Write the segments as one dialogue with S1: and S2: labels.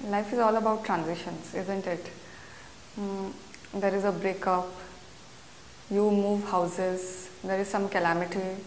S1: Life is all about transitions, isn't it? Mm, there is a breakup, you move houses, there is some calamity,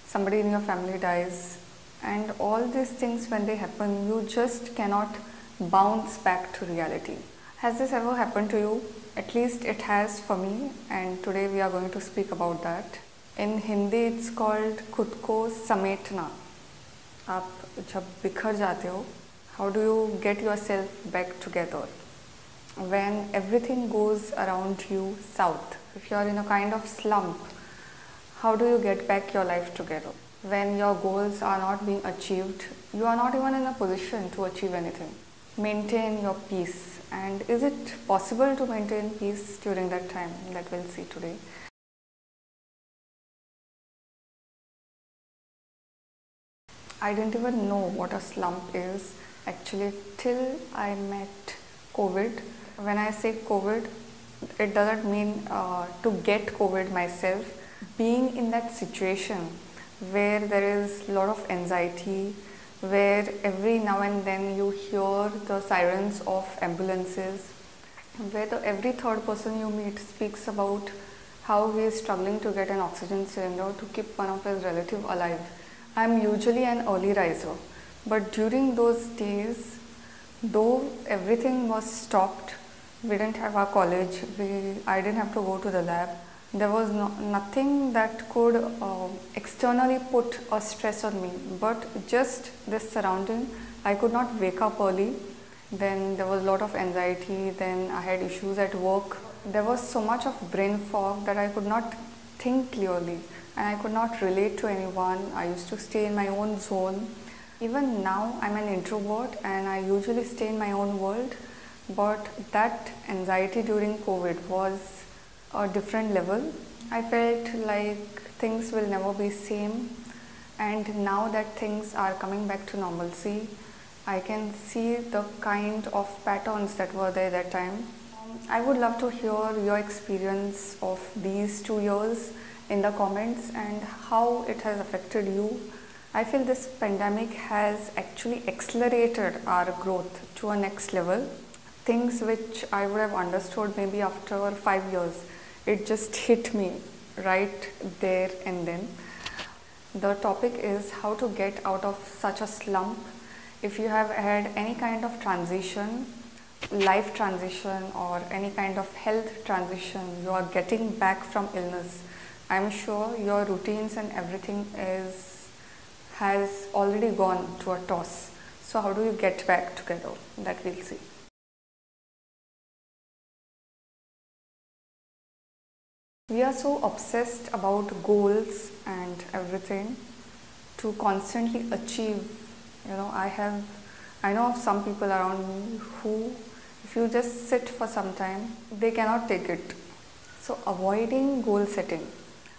S1: somebody in your family dies, and all these things, when they happen, you just cannot bounce back to reality. Has this ever happened to you? At least it has for me, and today we are going to speak about that. In Hindi, it's called खुद को समेटना. आप जब बिखर जाते हो, how do you get yourself back together when everything goes around you south? If you are in a kind of slump, how do you get back your life together? When your goals are not being achieved, you are not even in a position to achieve anything. Maintain your peace. And is it possible to maintain peace during that time? That we'll see today. I didn't even know what a slump is actually till I met COVID. When I say COVID, it doesn't mean to get COVID myself. Being in that situation where there is a lot of anxiety, where every now and then you hear the sirens of ambulances, where every third person you meet speaks about how he is struggling to get an oxygen cylinder to keep one of his relatives alive. I am usually an early riser, but during those days, though everything was stopped, we didn't have our college, I didn't have to go to the lab, there was nothing that could externally put a stress on me, but just this surrounding. I could not wake up early, then there was a lot of anxiety, then I had issues at work. There was so much of brain fog that I could not think clearly and I could not relate to anyone. I used to stay in my own zone. Even now I'm an introvert and I usually stay in my own world, but that anxiety during COVID was a different level. I felt like things will never be same, and now that things are coming back to normalcy, I can see the kind of patterns that were there that time. I would love to hear your experience of these 2 years in the comments and how it has affected you. I feel this pandemic has actually accelerated our growth to a next level. Things which I would have understood maybe after 5 years, it just hit me right there and then. The topic is how to get out of such a slump. If you have had any kind of transition, life transition or any kind of health transition, you are getting back from illness, I'm sure your routines and everything has already gone to a toss. So how do you get back together? That we'll see. We are so obsessed about goals and everything to constantly achieve. I know of some people around me who, if you just sit for some time, they cannot take it. So avoiding goal setting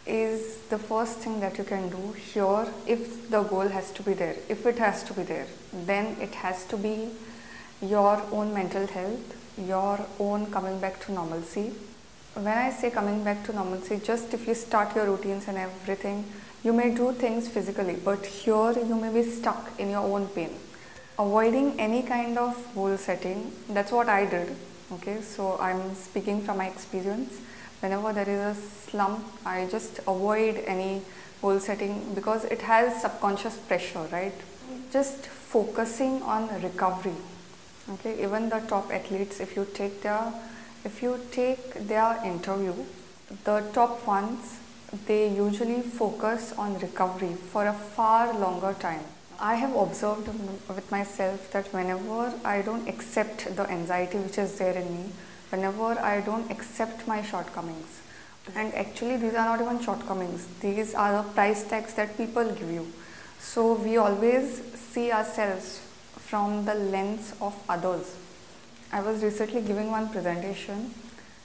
S1: is the first thing that you can do here. If the goal has to be there, if it has to be there, then it has to be your own mental health, your own coming back to normalcy. When I say coming back to normalcy, just if you start your routines and everything, you may do things physically, but here you may be stuck in your own pain. Avoiding any kind of goal setting, that's what I did. Okay, so I'm speaking from my experience. Whenever there is a slump, I just avoid any goal setting because it has subconscious pressure, right? Just focusing on recovery. Okay, even the top athletes, if you take their interview, the top ones, they usually focus on recovery for a far longer time. I have observed with myself that whenever I don't accept the anxiety which is there in me, whenever I don't accept my shortcomings, and actually these are not even shortcomings, these are the price tags that people give you. So we always see ourselves from the lens of others. I was recently giving one presentation.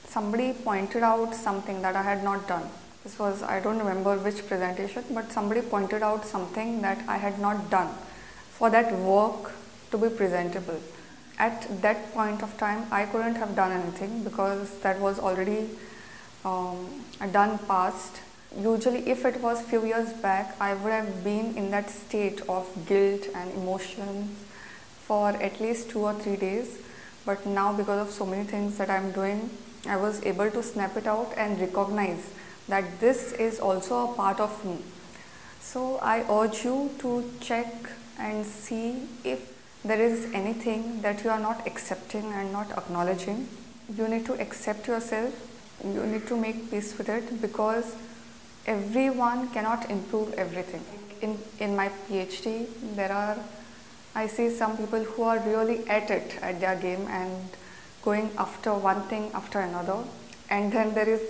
S1: Somebody pointed out something that I had not done. This was, I don't remember which presentation, but somebody pointed out something that I had not done for that work to be presentable. At that point of time, I couldn't have done anything because that was already done past. Usually, if it was few years back, I would have been in that state of guilt and emotions, for at least 2 or 3 days, but now because of so many things that I'm doing, I was able to snap it out and recognize that this is also a part of me. So I urge you to check and see if there is anything that you are not accepting and not acknowledging. You need to accept yourself, you need to make peace with it, because everyone cannot improve everything. In my PhD, I see some people who are really at it, at their game, and going after one thing after another. And then there is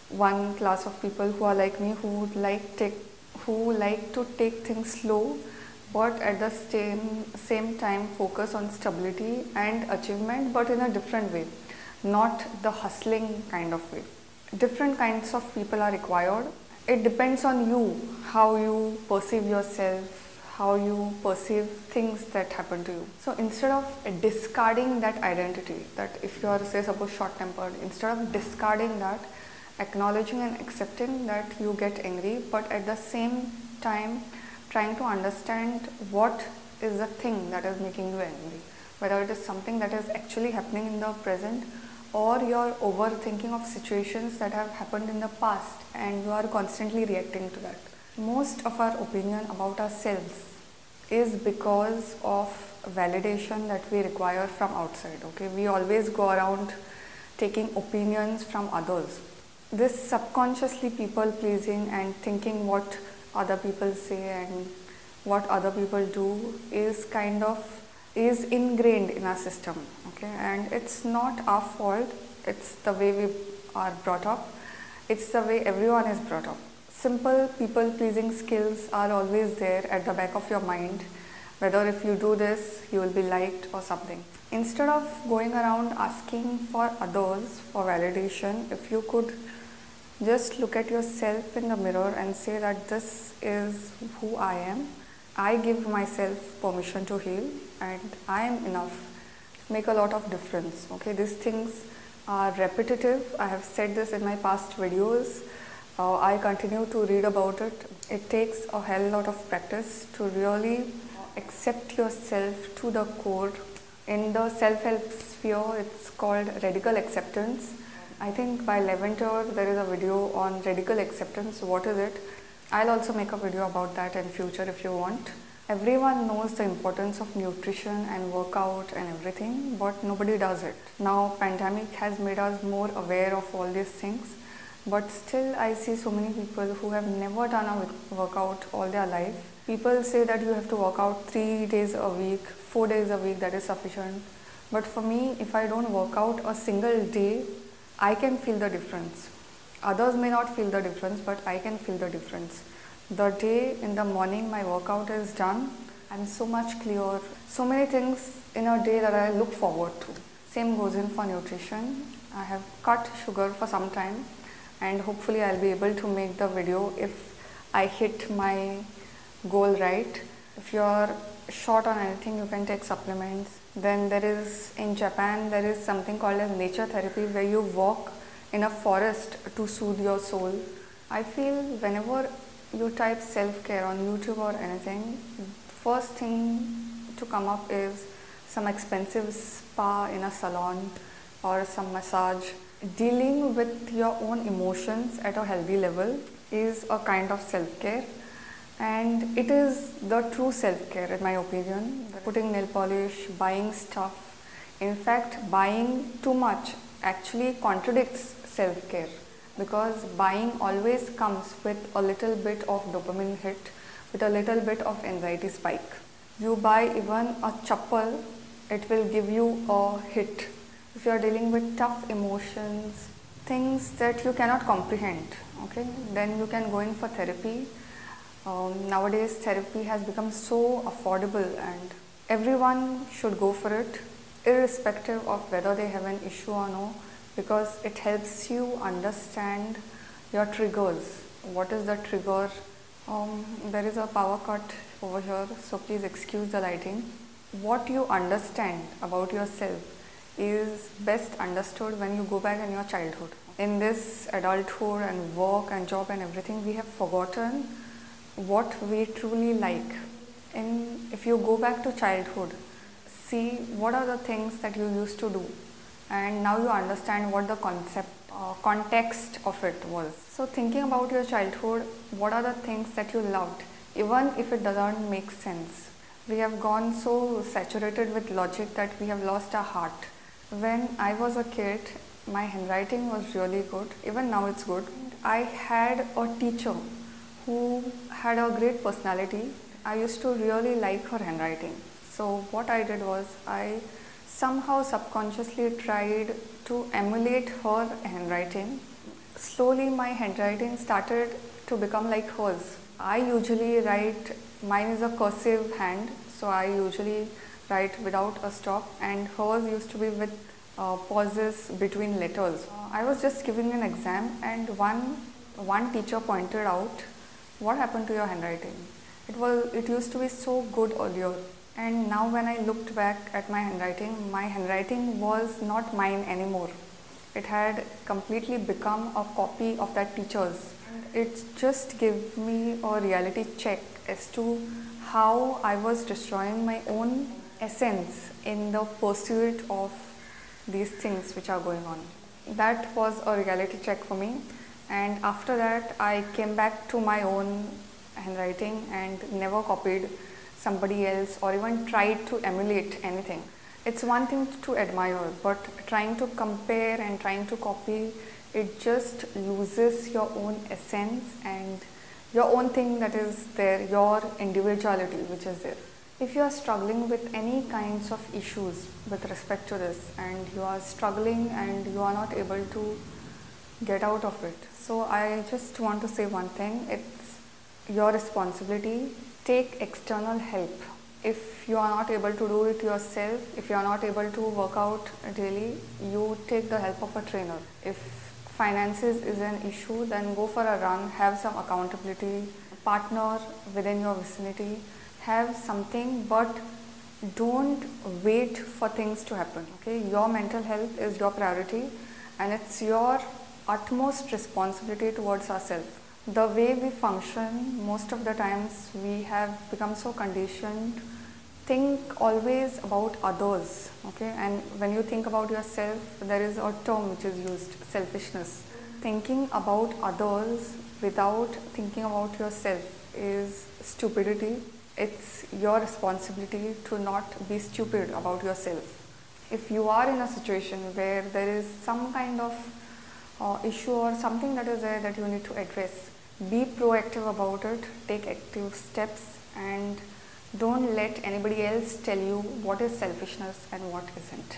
S1: one class of people who are like me, who like to take things slow, but at the same time focus on stability and achievement, but in a different way, not the hustling kind of way. Different kinds of people are required. It depends on you, how you perceive yourself, how you perceive things that happen to you. So instead of discarding that identity, that if you are, say, suppose short-tempered, instead of discarding that, acknowledging and accepting that you get angry, but at the same time trying to understand what is the thing that is making you angry, whether it is something that is actually happening in the present, or you're overthinking of situations that have happened in the past and you are constantly reacting to that. Most of our opinion about ourselves is because of validation that we require from outside. Okay, we always go around taking opinions from others. This subconsciously people pleasing and thinking what other people say and what other people do is ingrained in our system. Okay, and it's not our fault, it's the way we are brought up, it's the way everyone is brought up. Simple people pleasing skills are always there at the back of your mind, whether if you do this you will be liked or something. Instead of going around asking for others for validation, if you could just look at yourself in the mirror and say that this is who I am. I give myself permission to heal and I am enough. Make a lot of difference. Okay, these things are repetitive. I have said this in my past videos. I continue to read about it. It takes a hell lot of practice to really accept yourself to the core. In the self-help sphere, it's called radical acceptance. I think by Leventer there is a video on radical acceptance. What is it? I'll also make a video about that in future if you want. Everyone knows the importance of nutrition and workout and everything, but nobody does it. Now pandemic has made us more aware of all these things, but still I see so many people who have never done a workout all their life. People say that you have to work out 3 days a week, 4 days a week, that is sufficient. But for me, if I don't work out a single day, I can feel the difference. Others may not feel the difference, but I can feel the difference. The day in the morning my workout is done, I'm so much clearer. So many things in a day that I look forward to. Same goes in for nutrition. I have cut sugar for some time and hopefully I'll be able to make the video if I hit my goal right. If you're short on anything, you can take supplements. Then there is, in Japan, there is something called as nature therapy, where you walk in a forest to soothe your soul. I feel whenever you type self-care on YouTube or anything, first thing to come up is some expensive spa in a salon or some massage. Dealing with your own emotions at a healthy level is a kind of self-care, and it is the true self-care in my opinion. Putting nail polish, buying stuff, in fact buying too much actually contradicts self-care, because buying always comes with a little bit of dopamine hit, with a little bit of anxiety spike. You buy even a chappal, it will give you a hit. If you are dealing with tough emotions, things that you cannot comprehend, okay, then you can go in for therapy. Nowadays therapy has become so affordable and everyone should go for it, irrespective of whether they have an issue or no, because it helps you understand your triggers. What is the trigger? There is a power cut over here, so please excuse the lighting. What you understand about yourself is best understood when you go back in your childhood. In this adulthood and work and job and everything, we have forgotten what we truly like. And if you go back to childhood, see what are the things that you used to do, and now you understand what the context of it was. So thinking about your childhood, what are the things that you loved, even if it doesn't make sense. We have gone so saturated with logic that we have lost our heart. When I was a kid, my handwriting was really good. Even now it's good. I had a teacher who had a great personality. I used to really like her handwriting. So what I did was I somehow subconsciously tried to emulate her handwriting. Slowly my handwriting started to become like hers. I usually write, mine is a cursive hand, so I usually write without a stop, and hers used to be with pauses between letters. I was just giving an exam, and one teacher pointed out, what happened to your handwriting? It used to be so good earlier, and now when I looked back at my handwriting was not mine anymore. It had completely become a copy of that teacher's. It just gave me a reality check as to how I was destroying my own essence in the pursuit of these things which are going on. That was a reality check for me, and after that I came back to my own handwriting and never copied somebody else or even tried to emulate anything. It's one thing to admire, but trying to compare and trying to copy, it just loses your own essence and your own thing that is there, your individuality which is there. If you are struggling with any kinds of issues with respect to this, and you are struggling and you are not able to get out of it, so I just want to say one thing: it's your responsibility. Take external help. If you are not able to do it yourself, if you are not able to work out daily, you take the help of a trainer. If finances is an issue, then go for a run, have some accountability, partner within your vicinity, have something, but don't wait for things to happen. Okay, your mental health is your priority, and it's your utmost responsibility towards ourselves. The way we function, most of the times we have become so conditioned. Think always about others, okay? And when you think about yourself, there is a term which is used, selfishness. Thinking about others without thinking about yourself is stupidity. It's your responsibility to not be stupid about yourself. If you are in a situation where there is some kind of issue or something that is there that you need to address, be proactive about it, take active steps, and don't let anybody else tell you what is selfishness and what isn't.